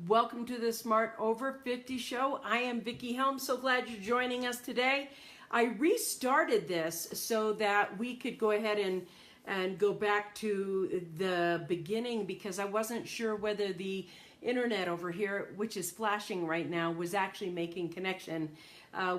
Welcome to the Smart Over 50 show. I am Vicki Helms. So glad you're joining us today. I restarted this so that we could go ahead and go back to the beginning because I wasn't sure whether the internet over here, which is flashing right now, was actually making connection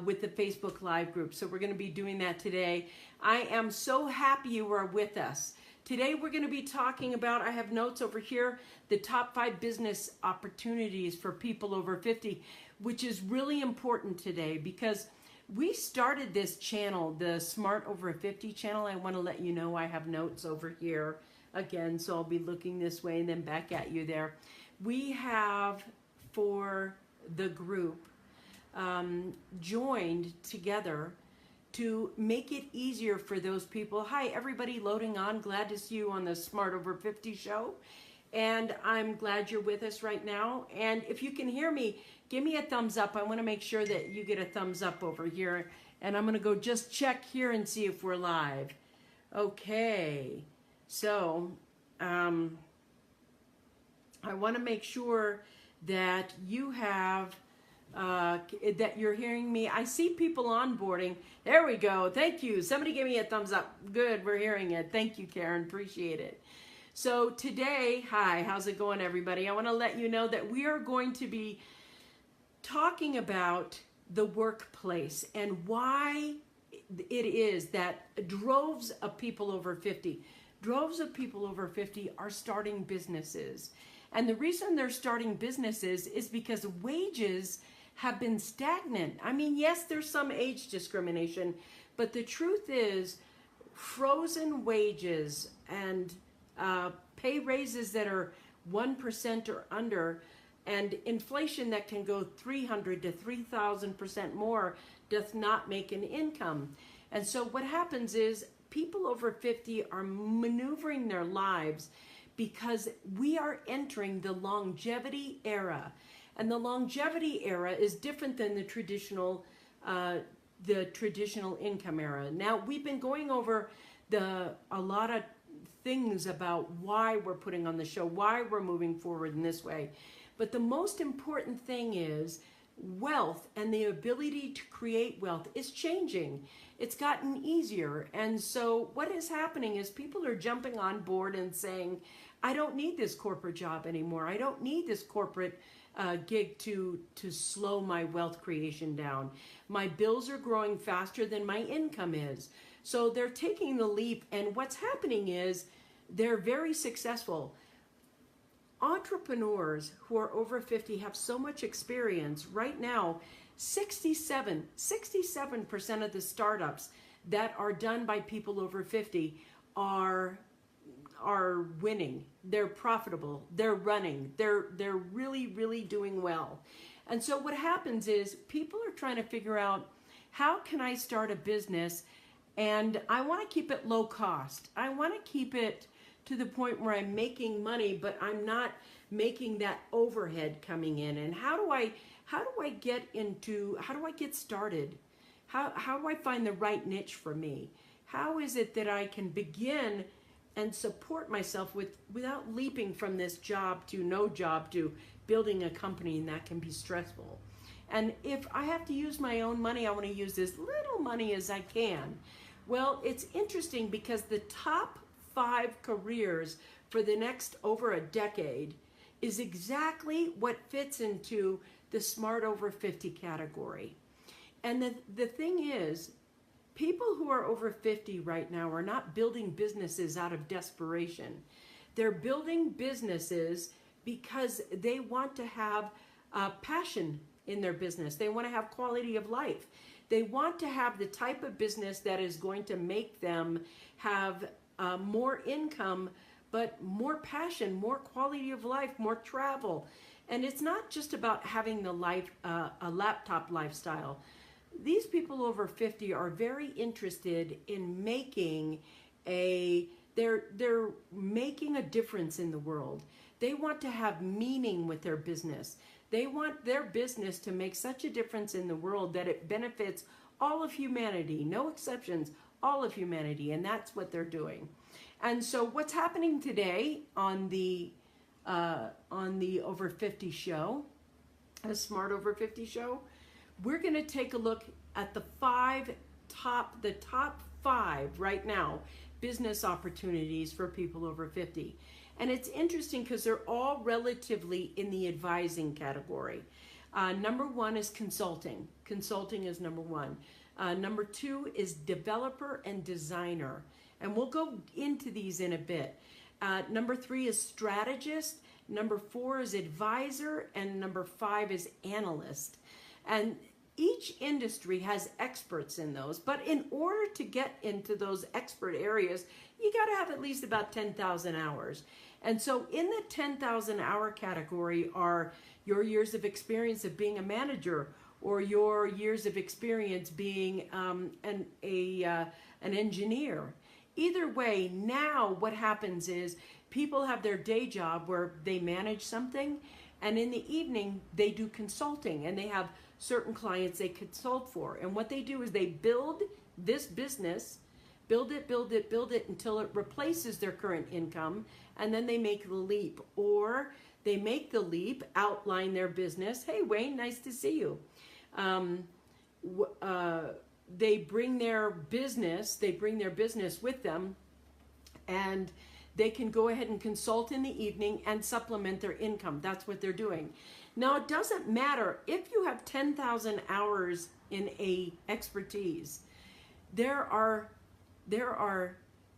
with the Facebook Live group. So we're going to be doing that today. I am so happy you are with us. Today we're going to be talking about, I have notes over here, the top 5 business opportunities for people over 50, which is really important today because we started this channel, the Smart Over 50 channel. I want to let you know I have notes over here again, so I'll be looking this way and then back at you there. We have, for the group, joined together to make it easier for those people. Hi, everybody loading on. Glad to see you on the Smart Over 50 show. And I'm glad you're with us right now. And if you can hear me, give me a thumbs up. I want to make sure that you get a thumbs up over here. And I'm going to go just check here and see if we're live. Okay. So, I want to make sure that you have that you're hearing me. I see people onboarding. There we go. Thank you. Somebody give me a thumbs up. Good. We're hearing it. Thank you, Karen. Appreciate it. So today, hi, how's it going, everybody? I want to let you know that we are going to be talking about the workplace and why it is that droves of people over 50 are starting businesses. And the reason they're starting businesses is because wages have been stagnant. I mean, yes, there's some age discrimination, but the truth is frozen wages and pay raises that are 1% or under, and inflation that can go 300 to 3,000% more doth not make an income. And so what happens is people over 50 are maneuvering their lives because we are entering the longevity era. And the longevity era is different than the traditional income era. Now, we've been going over a lot of things about why we're putting on the show, why we're moving forward in this way. But the most important thing is wealth and the ability to create wealth is changing. It's gotten easier. And so what is happening is people are jumping on board and saying, I don't need this corporate job anymore. I don't need this corporate gig to slow my wealth creation down. My bills are growing faster than my income is. So they're taking the leap, and what's happening is they're very successful. Entrepreneurs who are over 50 have so much experience. Right now, 67% of the startups that are done by people over 50 are winning. They're profitable. They're running. They're really doing well. And so what happens is people are trying to figure out, how can I start a business? And I want to keep it low cost. I want to keep it to the point where I'm making money, but I'm not making that overhead coming in. And how do I get started? How do I find the right niche for me? How is it that I can begin and support myself without leaping from this job to no job to building a company, and that can be stressful. And if I have to use my own money, I want to use as little money as I can. Well, it's interesting because the top 5 careers for the next over a decade is exactly what fits into the Smart Over 50 category. And the thing is, people who are over 50 right now are not building businesses out of desperation. They're building businesses because they want to have passion in their business. They want to have quality of life. They want to have the type of business that is going to make them have more income, but more passion, more quality of life, more travel. And it's not just about having a laptop lifestyle. These people over 50 are very interested in making they're making a difference in the world. They want to have meaning with their business. They want their business to make such a difference in the world that it benefits all of humanity, no exceptions, all of humanity, and that's what they're doing. And so what's happening today on the on the Over 50 show, a Smart Over 50 show. We're going to take a look at the top five right now business opportunities for people over 50. And it's interesting because they're all relatively in the advising category. Number one is consulting. Consulting is number one. Number two is developer and designer. And we'll go into these in a bit. Number three is strategist. Number four is advisor. And number five is analyst. And each industry has experts in those, but in order to get into those expert areas, you got to have at least about 10,000 hours. And so in the 10,000 hour category are your years of experience of being a manager, or your years of experience being an engineer. Either way, now what happens is people have their day job where they manage something, and in the evening they do consulting, and they have certain clients they consult for. And what they do is they build this business, build it until it replaces their current income, and then they make the leap. Or they make the leap, outline their business. Hey, Wayne, nice to see you. They bring their business with them, and they can go ahead and consult in the evening and supplement their income. That's what they're doing. Now, it doesn't matter if you have 10,000 hours in a expertise. There are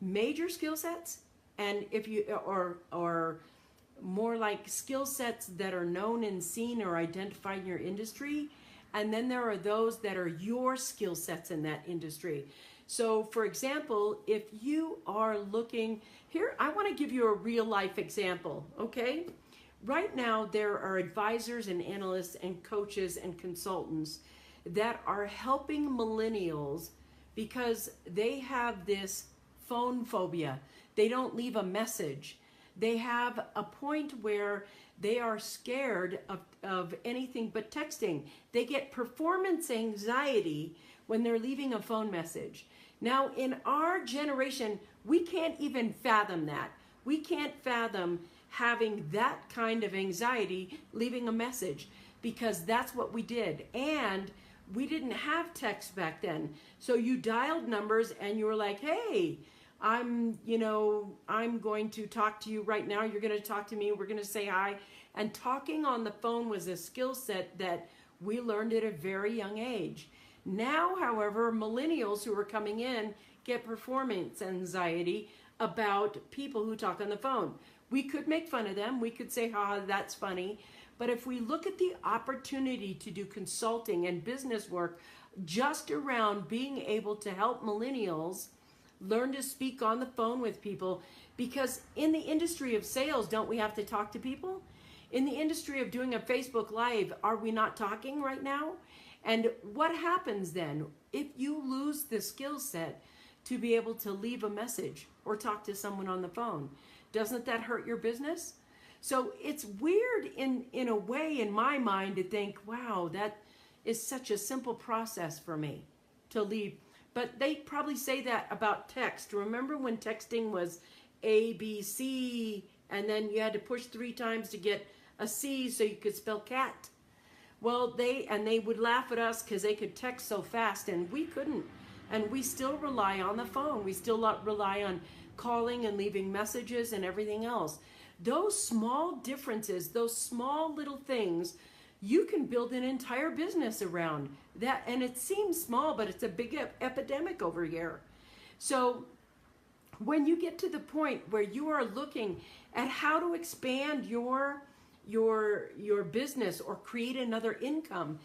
major skill sets, and if you or more like skill sets that are known and seen or identified in your industry, and then there are those that are your skill sets in that industry. So, for example, if you are looking here, I want to give you a real life example, okay? Right now, there are advisors and analysts and coaches and consultants that are helping millennials because they have this phone phobia. They don't leave a message. They have a point where they are scared of anything but texting. They get performance anxiety when they're leaving a phone message. Now, in our generation, we can't even fathom that. We can't fathom having that kind of anxiety leaving a message, because that's what we did. And we didn't have text back then. So you dialed numbers and you were like, hey, I'm going to talk to you right now. You're going to talk to me. We're going to say hi. And talking on the phone was a skill set that we learned at a very young age. Now, however, millennials who are coming in get performance anxiety about people who talk on the phone. We could make fun of them. We could say, that's funny. But if we look at the opportunity to do consulting and business work just around being able to help millennials learn to speak on the phone with people, because in the industry of sales, don't we have to talk to people? In the industry of doing a Facebook Live, are we not talking right now? And what happens then if you lose the skill set to be able to leave a message or talk to someone on the phone? Doesn't that hurt your business? So it's weird in a way in my mind to think, wow, that is such a simple process for me to leave. But they probably say that about text. Remember when texting was A, B, C, and then you had to push 3 times to get a C so you could spell cat? Well, they would laugh at us because they could text so fast and we couldn't. And we still rely on the phone. We still rely on calling and leaving messages and everything else. Those small differences, those small little things, you can build an entire business around that. And it seems small, but it's a big epidemic over here. So when you get to the point where you are looking at how to expand your business or create another income,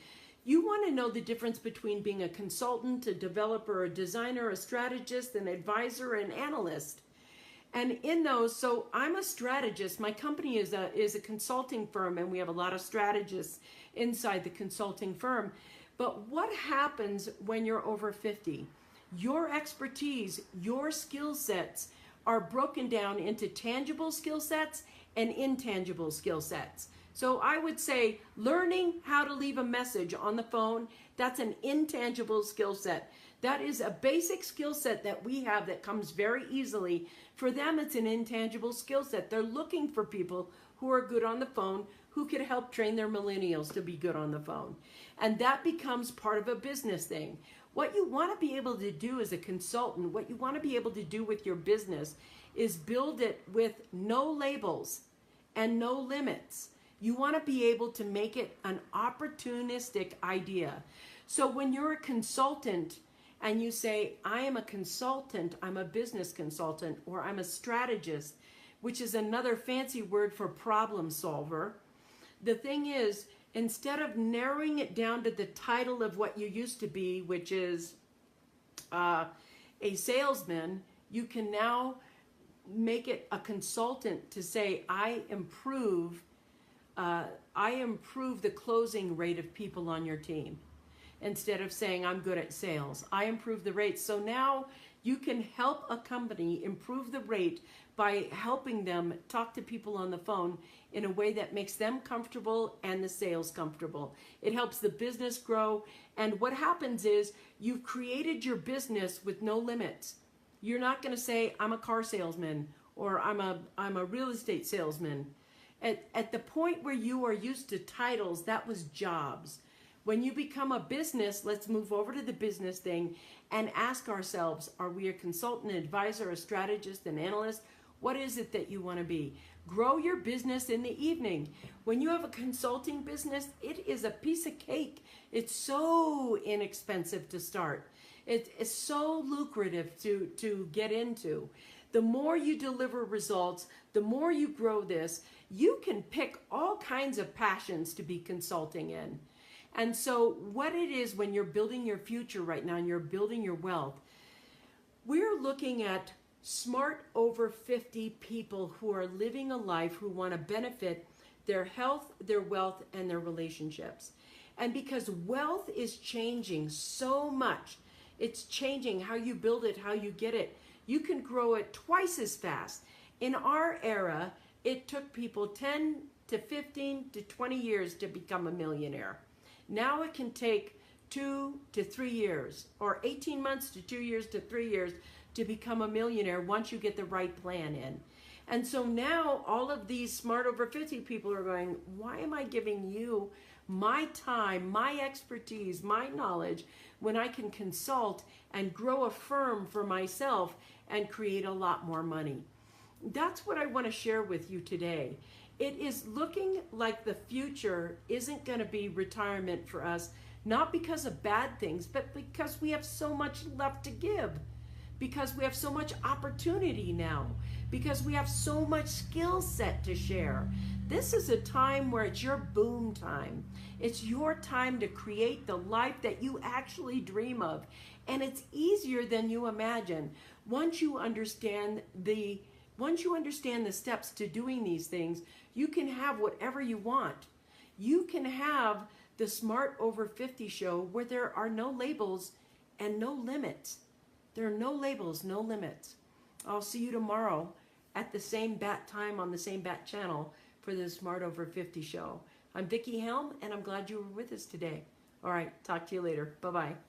you want to know the difference between being a consultant, a developer, a designer, a strategist, an advisor, an analyst. And in those, so I'm a strategist. My company is a consulting firm, and we have a lot of strategists inside the consulting firm. But what happens when you're over 50? Your expertise, your skill sets are broken down into tangible skill sets and intangible skill sets. So I would say learning how to leave a message on the phone, that's an intangible skill set. That is a basic skill set that we have that comes very easily. For them, it's an intangible skill set. They're looking for people who are good on the phone, who could help train their millennials to be good on the phone. And that becomes part of a business thing. What you want to be able to do as a consultant, what you want to be able to do with your business is build it with no labels and no limits. You want to be able to make it an opportunistic idea. So when you're a consultant and you say, I am a consultant, I'm a business consultant, or I'm a strategist, which is another fancy word for problem solver. The thing is, instead of narrowing it down to the title of what you used to be, which is a salesman, you can now make it a consultant to say, I improve the closing rate of people on your team. Instead of saying, I'm good at sales, I improve the rate. So now you can help a company improve the rate by helping them talk to people on the phone in a way that makes them comfortable and the sales comfortable. It helps the business grow. And what happens is you've created your business with no limits. You're not going to say, I'm a car salesman or I'm a real estate salesman. At the point where you are used to titles, that was jobs. When you become a business, let's move over to the business thing and ask ourselves, are we a consultant, advisor, a strategist, an analyst? What is it that you want to be? Grow your business in the evening. When you have a consulting business, it is a piece of cake. It's so inexpensive to start. It's so lucrative to get into. The more you deliver results, the more you grow this, you can pick all kinds of passions to be consulting in. And so what it is when you're building your future right now and you're building your wealth, we're looking at smart over 50 people who are living a life who want to benefit their health, their wealth, and their relationships. And because wealth is changing so much, it's changing how you build it, how you get it. You can grow it twice as fast. In our era, it took people 10 to 15 to 20 years to become a millionaire. Now it can take 2 to 3 years or 18 months to 2 years to 3 years to become a millionaire once you get the right plan in. And so now all of these smart over 50 people are going, why am I giving you my time, my expertise, my knowledge when I can consult and grow a firm for myself and create a lot more money? That's what I want to share with you today. It is looking like the future isn't going to be retirement for us, not because of bad things, but because we have so much left to give, because we have so much opportunity now, because we have so much skill set to share. This is a time where it's your boom time. It's your time to create the life that you actually dream of. And it's easier than you imagine. Once you understand the steps to doing these things, you can have whatever you want. You can have the Smart Over 50 show where there are no labels and no limits. There are no labels, no limits. I'll see you tomorrow at the same bat time on the same bat channel for the Smart Over 50 show. I'm Vicki Helm, and I'm glad you were with us today. All right, talk to you later. Bye-bye.